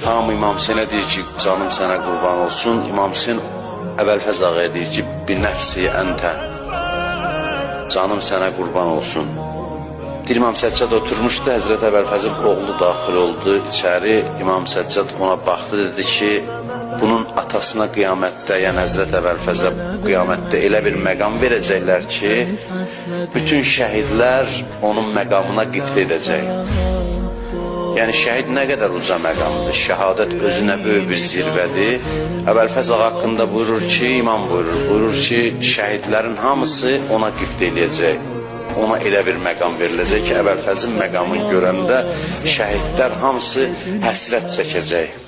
Hamı İmam Hüseynə deyir ki, canım sənə qurban olsun. İmam Hüseyn Əbəlfəz ağaya deyir ki, bir nəfsi əntə, canım sənə qurban olsun. İmam Səccad oturmuşdu, Həzrət Əbəlfəzin oğlu daxil oldu içəri. İmam Səccad ona baxdı, dedi ki, bunun atasına qiyamətdə, yəni Həzrət Əbəlfəzə qiyamətdə elə bir məqam verəcəklər ki, bütün şəhidlər onun məqamına qibd edəcək. Yəni şəhid nə qədər uca məqamdır, şəhadət özünə böyük bir zirvədir. Əbəlfəz ağa haqqında buyurur ki, imam buyurur ki, şəhidlərin hamısı ona qibd eləyəcək. Ona elə bir məqam veriləcək ki, Əbəlfəzin məqamını görəndə şəhidlər hamısı həsrət çəkəcək.